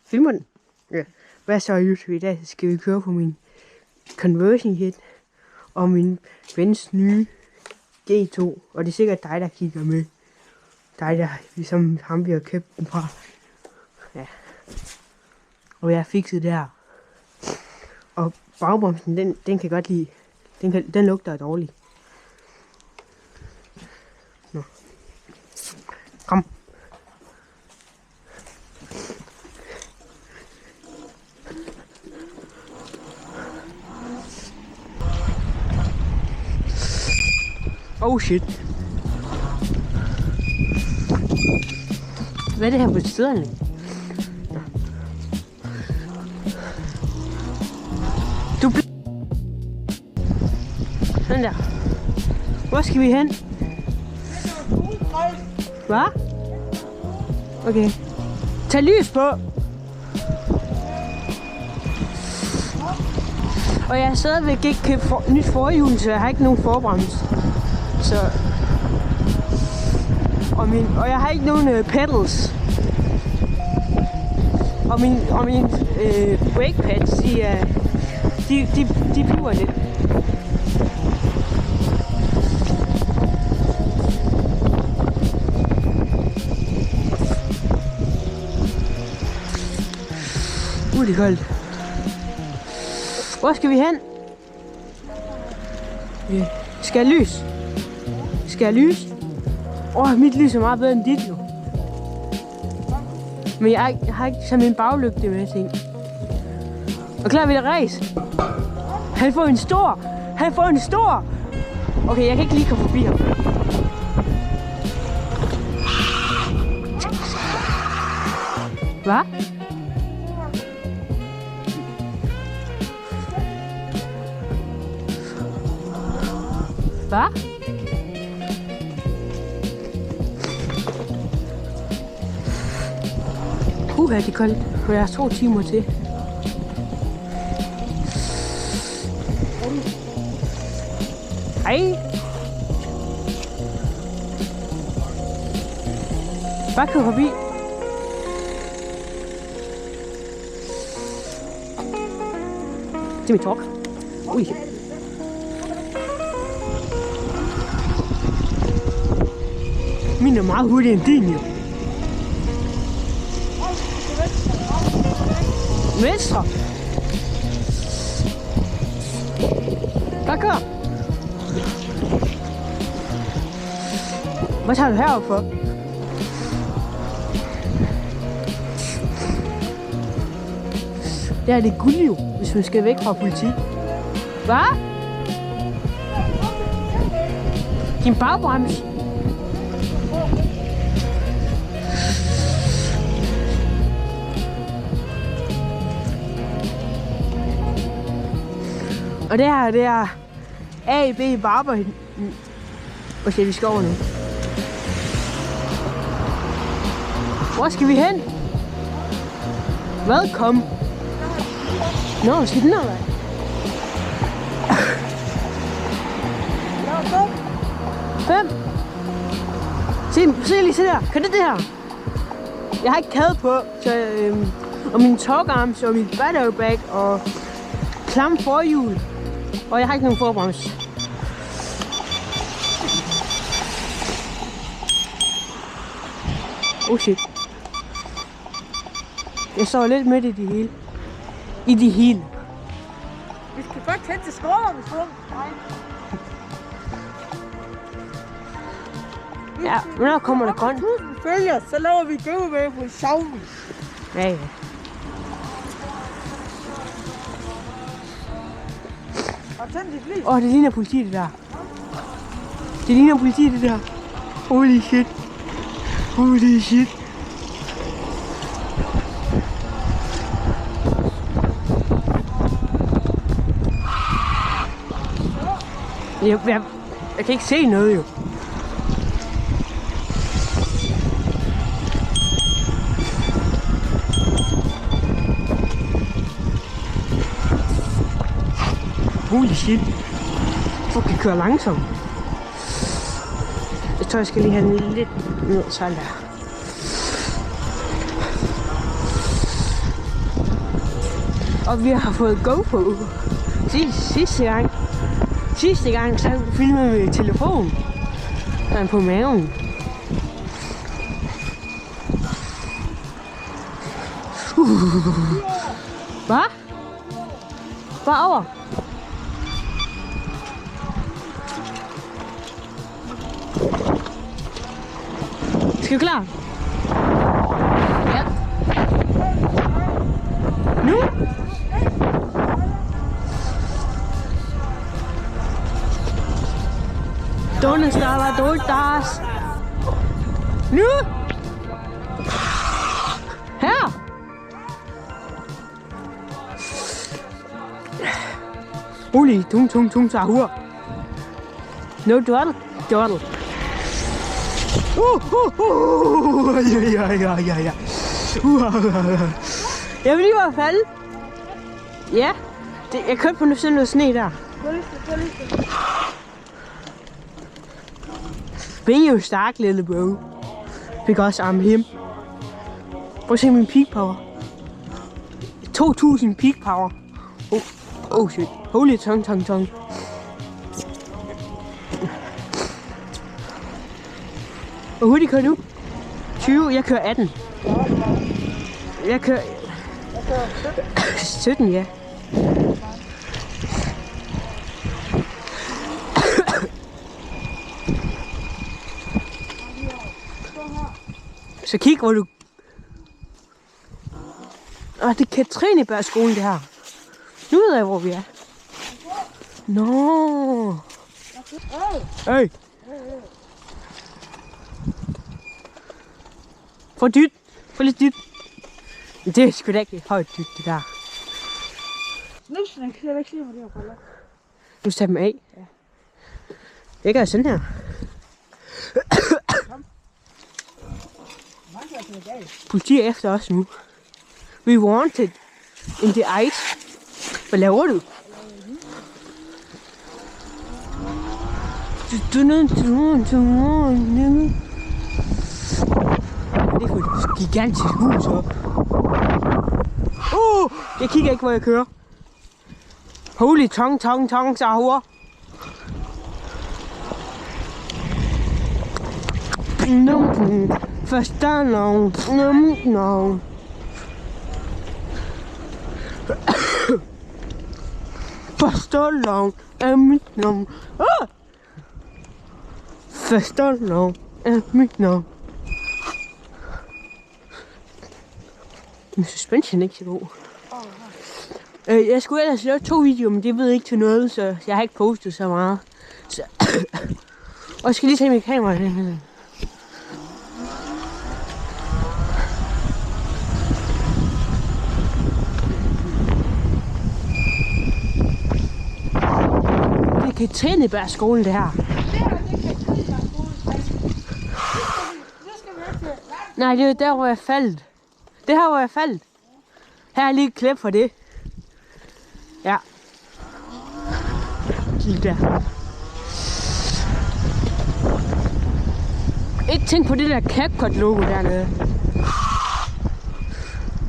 Filmer den? Ja. Hvad så YouTube? I dag skal vi køre på min conversion hit og min vens nye G2. Og det er sikkert dig, der kigger med. Dig, der ligesom ham, vi har købt den fra. Ja. Og jeg har fikset det her. Og bagbremsen, den kan godt lide. Den lugter dårligt. Nå. Kom. Oh shit. Hvad er det her på stederne? Sådan der. Hvor skal vi hen? Hvad? Okay. Tag lys på. Og jeg har stadigvæk ikke købt nyt forhjul, så jeg har ikke nogen forbremse. Så... Og jeg har ikke nogen pedals. Og min brake pads, de piver lidt. Det er koldt. Hvor skal vi hen? Skal jeg lys? Skal jeg lys? Mit lys er meget bedre end dit nu. Men jeg har ikke sådan en baglygte med ting. Og klar ved det race. Han får en stor. Han får en stor. Okay, jeg kan ikke lige komme forbi ham. Hvad? Hvad? Det er koldt, og jeg har 2 timer til. Hej. Bare kør forbi. Det er mit talk. Ui. Min er meget hurtigere end din, jo. Venstre. Bare kør. Hvad tager du heroppe for? Det er det guld jo, hvis man skal væk fra politi. Hvad? Din bagbremse. Og det her, det er A, B, barber. Okay, vi skal over nu. Hvor skal vi hen? Velkommen. Nå, skal den her vej? Fem. Se lige, se der. Kan det her? Jeg har ikke kæde på, så, og min togarms og mit battery bag og klam forhjul. Og jeg har ikke nogen forbremse. Oh shit. Jeg står lidt midt i det hele. I det hele. Vi skal godt tænde til skåren, hvis du Ja, men når kommer der grønt. følger, så laver vi giveaway på Xiaomi. Ja, ja. Og tænd dit lys. Det ligner politiet, det der. Det ligner politiet, det der. Holy shit. Holy shit. Jeg kan ikke se noget, jo. Holy shit. Fuck, jeg kører langsomt. Jeg tror, jeg skal lige have den lidt ned, sådan der. Og vi har fået GoPro. Sidste gang så filmede vi med telefon. Han på maven. Hvad? Bare over. Skal vi klar? Ja. Nu? ¿Dónde está la tortas? Nu? Her? Rolig, tung, sahur. No dawdle. Ja. Jeg vil lige bare falde. Ja, jeg kørte på noget sne der. Ben jo stærk, lille bro. Because I'm him. Prøv at se min peak power. 2000 peak power. Oh shit. Holy tongue. Hvor hurtigt kører du? 20, jeg kører 18. Jeg kører 17, ja. Så kig, hvor du... Det er Katrinebergskolen, det her. Nu ved jeg, hvor vi er. Nå. Hey. Få lidt dyt. Det er sgu da ikke højt dyt, det der. Nu skal jeg ikke se, hvor det er på. Du skal tage dem af. Ja. Jeg gør sådan her. Politi er efter os nu. We wanted in the ice. Hvad laver du? Det er et gigantisk hus op. Jeg kigger ikke, hvor jeg kører. Holy tong, sahur. Første navn. Første navn er mit navn. Første navn er mit navn. Min suspension er ikke så god. Jeg skulle ellers lave 2 videoer, men det ved ikke til noget, så jeg har ikke postet så meget. Så og jeg skal lige tage mit kamera. Det er Katrinebergskolen, det her. Nej, det er der, hvor jeg faldt. Det her, hvor jeg faldt. Her er lige et klip for det. Ja. Lige der. Ikke tænk på det der CapCut logo dernede.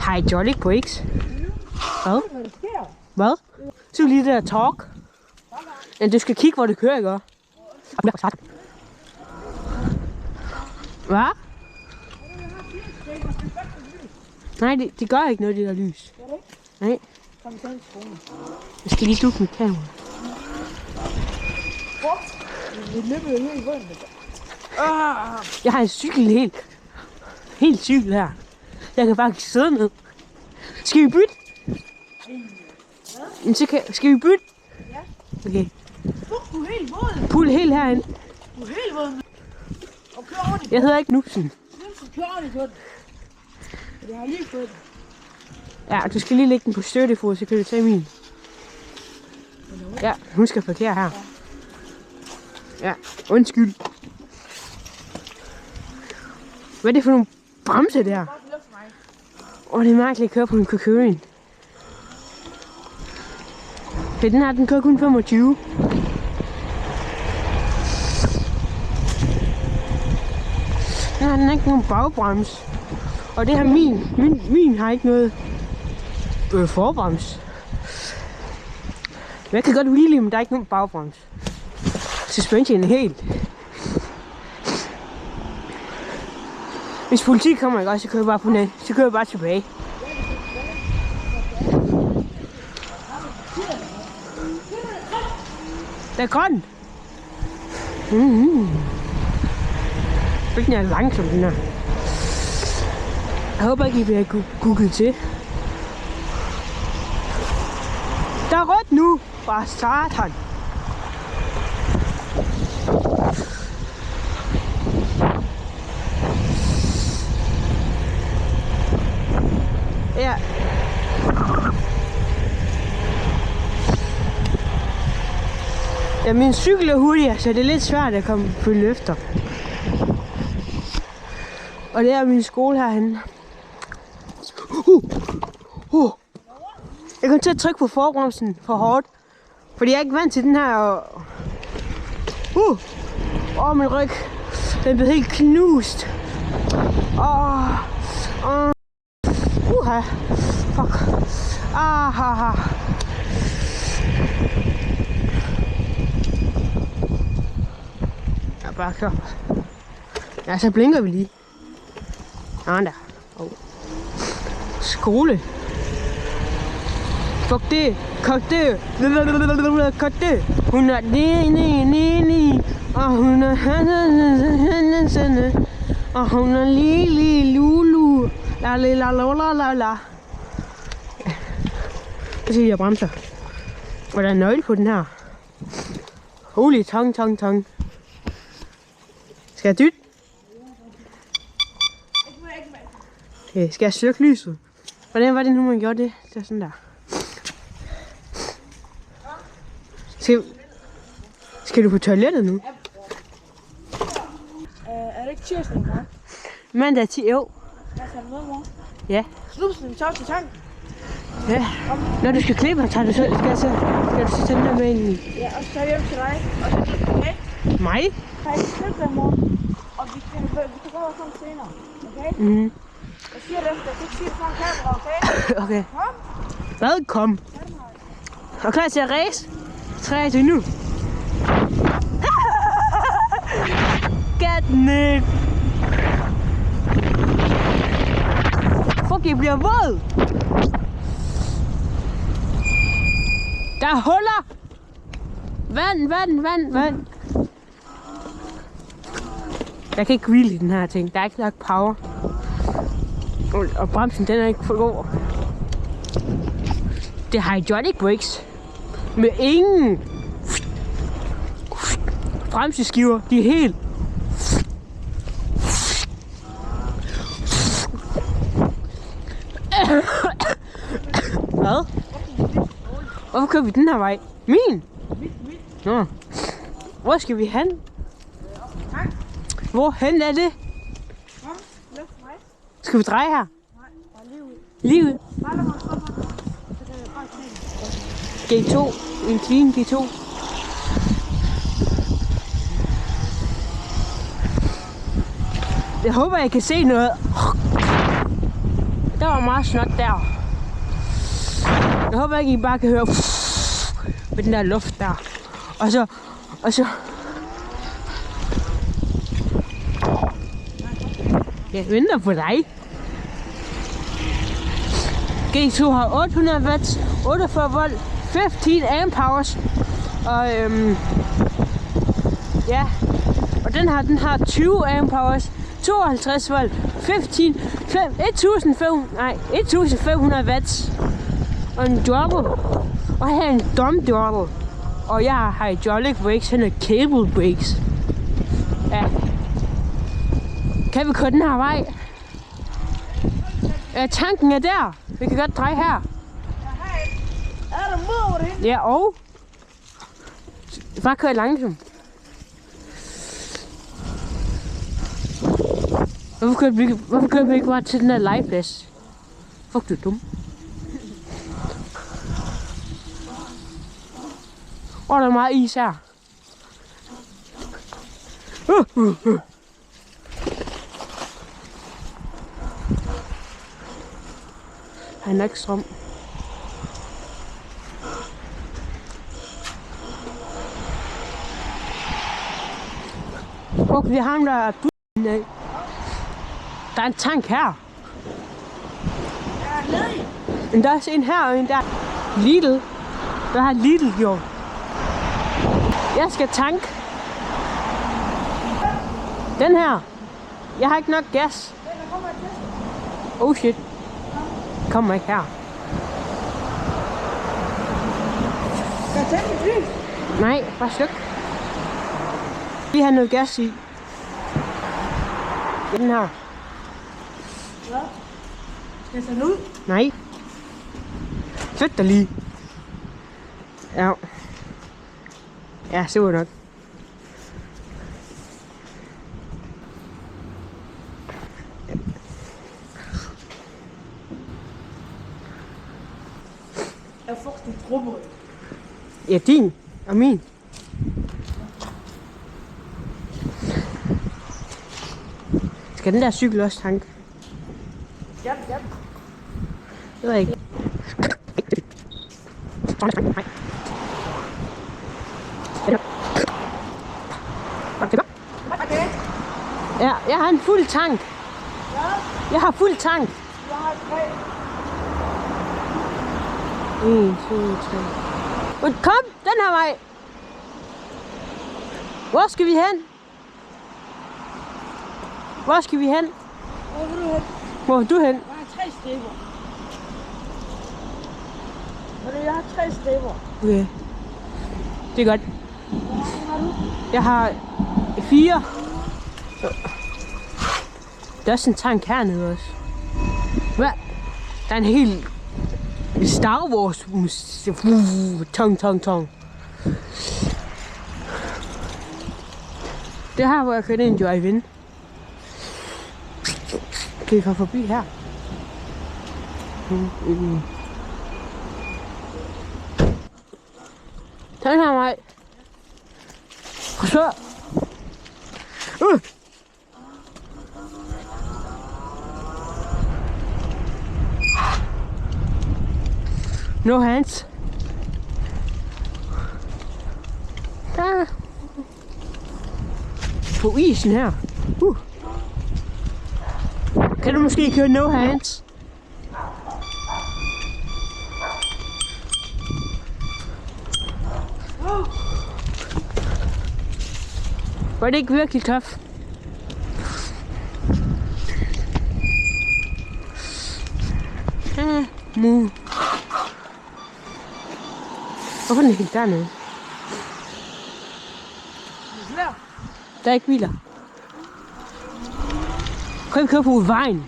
Hej, Jolly Quakes. Hvad? Hvad? Så lige der talk. Men du skal kigge, hvor det kører, ikke? Hvad? Nej, det gør ikke noget, det der lys. Nej. Jeg skal lige slukke mit kamera. Jeg har en cykel helt cykel her. Jeg kan faktisk sidde ned. Skal vi bytte? Skal vi bytte? Ja. Okay. Du er helt våd. Pull helt herind. Du er helt våd. Og kør ordentligt. Jeg hedder ikke Nupsen. Nupsen, kør ordentligt på den. Jeg har lige fået den. Ja, du skal lige lægge den på støttefod, så kan du tage min. Ja, hun skal parkere her. Ja, undskyld. Hvad er det for nogle bremse der? Det er mærkeligt at køre på en Kokorin. Okay, den her, den kører kun 25. Den har ikke nogen bagbrems. Og det her min har ikke noget forbrems. Men jeg kan godt wheelie, men der er ikke nogen bagbremse. Suspension er helt. Hvis politiet kommer, ikke også, så kører jeg bare på den. Så kører jeg bare tilbage. Det er grøn. Den er langsom, den her. Jeg håber ikke, I bliver googlet til. Der er rødt nu. Bare satan. Ja. Ja, min cykel er hurtigere, så det er lidt svært at komme på løfter. Og det er min skole herhenne. Jeg kom til at trykke på forbremsen for hårdt. Fordi jeg er ikke vant til den her. Min ryg. Den blev helt knust. Fuck. Jeg bare kør. Ja, så blinker vi lige. Der. Skole. Fuck det. Kok det. Kok det. Hun er ni. Og hun er og hun er lille lulu. La. Så siger jeg bremser. Og der er nøgle på den her. Holy tong. Skal jeg dytte? Okay, skal jeg slukke lyset? Hvordan var det nu, man gjorde det? Det er sådan der. Skal du på toilettet nu? Er det ikke tirsdag, mor? Mandag 10 år. Hvad skal du med, mor? Ja. Slupsen, vi tager til tanken. Ja. Når du skal klippe, tager du så, skal du så tage den der med ind i? Ja, og så tager jeg hjem til dig. Og så er det okay? Mig? Har jeg ikke klippet dig, mor? Og vi kan godt komme senere, okay? Mhm. Jeg siger det efter, jeg kan ikke sige det foran kamera, okay? Okay. Kom. Hvad? Kom. Og klar til at race? 3 til nu. Get ned. Fuck, jeg bliver våd. Der er huller. Vand. Jeg kan ikke hvile i den her ting. Der er ikke nok power. Og bremsen, den er ikke for god. Det har hydraulic brakes. Med ingen bremseskiver. De er helt. Hvad? Hvorfor kører vi den her vej? Min? Nå. Hvor skal vi hen? Hvorhen er det? Skal vi dreje her? Lige ud. G2. En clean G2. Jeg håber, jeg kan se noget. Der var meget snot der. Jeg håber ikke, I bare kan høre med den der luft der. Og så. Jeg venter på dig. G2 har 800 watts, 48 volt, 15 amp hours. Og ja. Og den har 20 amp hours, 52 volt, 1500 watts. Og en double. Og her er en dumb double. Og jeg har hydraulic brakes, han er cable brakes. Ja. Kan vi køre den her vej? Ja, tanken er der. Vi kan godt dreje her. Er der mud over det hele? Ja, og bare kør langsomt. Hvorfor kører vi ikke bare til den her legeplads? Fuck, du er dum. Der er meget is her. Han er ikke strøm. Okay, det er ham, der er af. Der er en tank her. Jeg er ledig. Men der er også en her og en der. Lidl. Hvad har Lidl gjort? Jeg skal tanke. Den her. Jeg har ikke nok gas. Der kommer et test. Oh shit. Kommer ikke her. Skal jeg tænde mit lys? Nej, bare sluk. Vi har noget gas i. Den her. Hvad? Skal jeg tage den ud? Nej. Flyt dig lige. Ja. Ja, super nok. Jeg får sådan en drummer. Ja, din og min. Skal den der cykel også tanke? Ja. Det ved jeg ikke. Okay. Ja, jeg har en fuld tank. Ja. Jeg har fuld tank. Jeg har 3. 1, 2, 3. Men kom, den her vej. Hvor skal vi hen? Hvor skal vi hen? Hvor vil du hen? Hvor er du hen? Jeg har 3 striber. Jeg har 3 striber. Okay. Det er godt. Hvor mange har du? Jeg har 4. Der er også en tank hernede også. Hvad? Der er en helt Star Wars tong. Det her, hvor jeg kørte ind i drive-in. Kan I komme forbi her? Den her vej. Og så... No hands. Der. På isen her. Kan du måske køre no hands? Var det ikke virkelig tough? Hvorfor er den helt dernede? Der er ikke biler. Kan vi køre på vejen?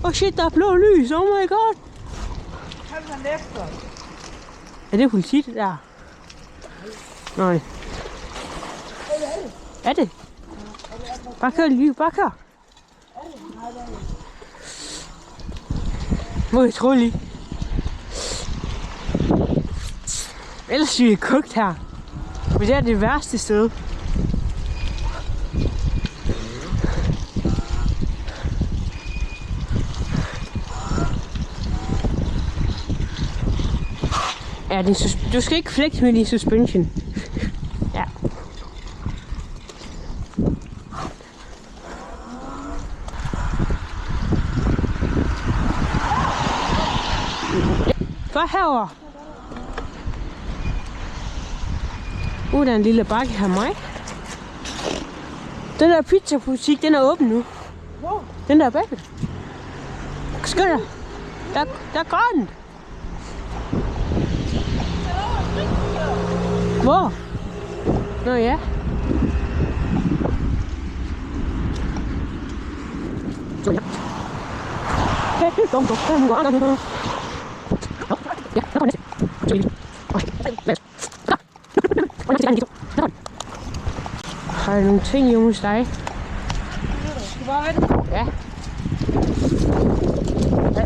Oh shit, der er blå lys. Oh my god. Kan du den efter? Er det politiet der? Nej. Er det? Bare kør lige, bare kør. Må jeg tro lige. Ellers er vi kogt her. Men det er det værste sted. Ja, du skal ikke flække med din suspension. Ja. Bare herover. Der er en lille bakke her mig. Den der pizzabutik, den er åben nu. Hvor? Den der bagved. Skynd dig. Der er grønt. Hvor? Nå ja. Har jeg nogle ting hjemme hos dig? Skal du bare vente? Ja. Hvad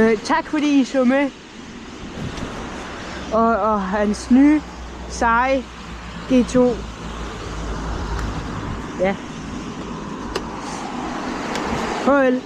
er det, Tak fordi I så med. Og hans nye seje G2. Ja. Farvel.